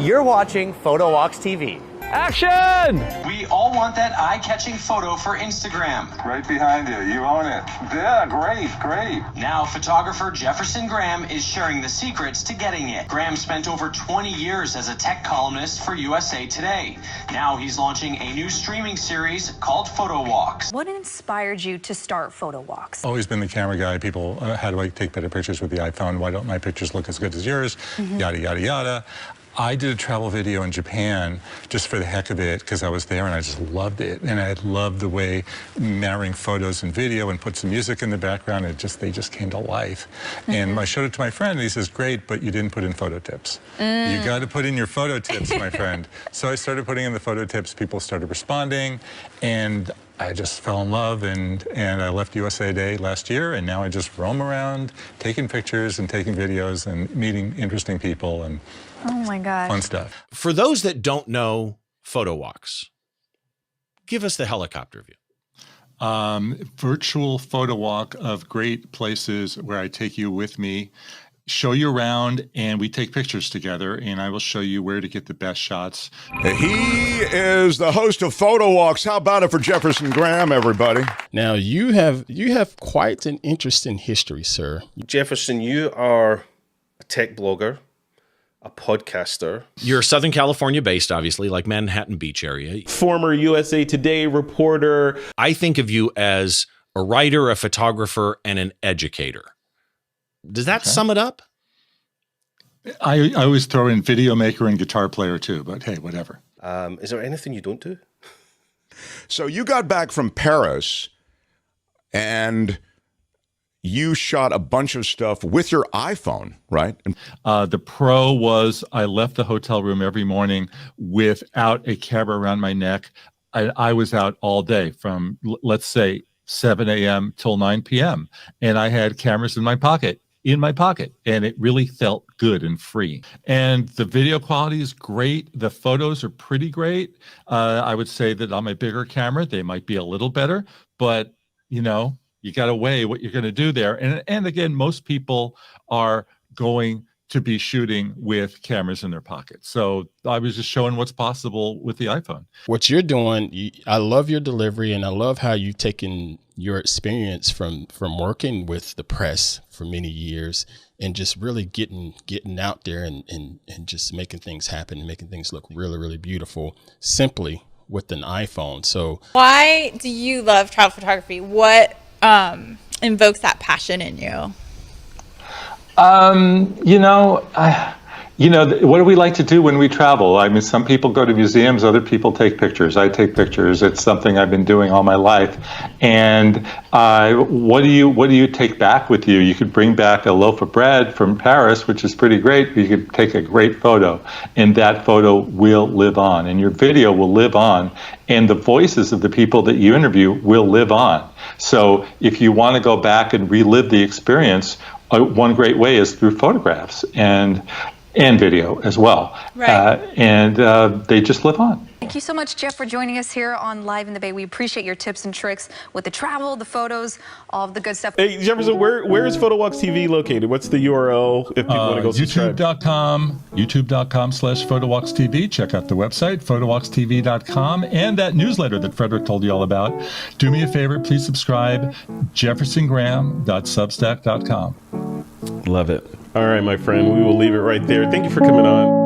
You're watching PhotowalksTV. Action! We all want that eye-catching photo for Instagram. Right behind you. You own it. Yeah, great. Now, photographer Jefferson Graham is sharing the secrets to getting it. Graham spent over 20 years as a tech columnist for USA Today. Now he's launching a new streaming series called PhotoWalks. What inspired you to start PhotowalksTV? Always been the camera guy. People, how do I take better pictures with the iPhone? Why don't my pictures look as good as yours? Yada, yada, yada. I did a travel video in Japan just for the heck of it because I was there and I just loved it. And I loved the way marrying photos and video and put some music in the background. They just came to life. And I showed it to my friend and he says, great, but you didn't put in photo tips. You got to put in your photo tips, my friend. So I started putting in the photo tips. People started responding and I just fell in love and I left USA Today last year and now I just roam around taking pictures and taking videos and meeting interesting people and Oh my gosh. fun stuff. For those that don't know PhotoWalks, give us the helicopter view. Virtual photo walk of great places where I take you with me, show you around, and we take pictures together, and I will show you where to get the best shots. He is the host of PhotoWalks. How about it for Jefferson Graham, everybody? Now, you have quite an interesting history, sir. Jefferson, you are a tech blogger, a podcaster. You're Southern California based, obviously, like Manhattan Beach area. Former USA Today reporter. I think of you as a writer, a photographer, and an educator. Does that sum it up? I always throw in video maker and guitar player too, but hey, whatever. Is there anything you don't do? So you got back from Paris and you shot a bunch of stuff with your iPhone, right? The pro was I left the hotel room every morning without a camera around my neck. I was out all day from, let's say, 7 a.m. till 9 p.m. And I had cameras in my pocket, and it really felt good and free. And the video quality is great. The photos are pretty great. I would say that on my bigger camera, they might be a little better, but you know, you got to weigh what you're going to do there. And again, most people are going to be shooting with cameras in their pockets. So I was just showing what's possible with the iPhone. What you're doing, I love your delivery, and I love how you've taken your experience from working with the press for many years and just really getting out there and just making things happen and making things look really, really beautiful simply with an iPhone. So why do you love travel photography? What invokes that passion in you? What do we like to do when we travel? I mean, some people go to museums, other people take pictures. I take pictures. It's something I've been doing all my life. And what do you take back with you? You could bring back a loaf of bread from Paris, which is pretty great. You could take a great photo, and that photo will live on, and your video will live on, and the voices of the people that you interview will live on. So if you want to go back and relive the experience, one great way is through photographs and video as well. Right. They just live on. Thank you so much, Jeff, for joining us here on Live in the Bay. We appreciate your tips and tricks with the travel, the photos, all of the good stuff. Hey, Jefferson, where is PhotowalksTV located? What's the URL if people want to go subscribe? YouTube.com/PhotowalksTV. Check out the website, PhotowalksTV.com, and that newsletter that Frederick told you all about. Do me a favor, please subscribe, jeffersongraham.substack.com. Love it. All right, my friend, we will leave it right there. Thank you for coming on.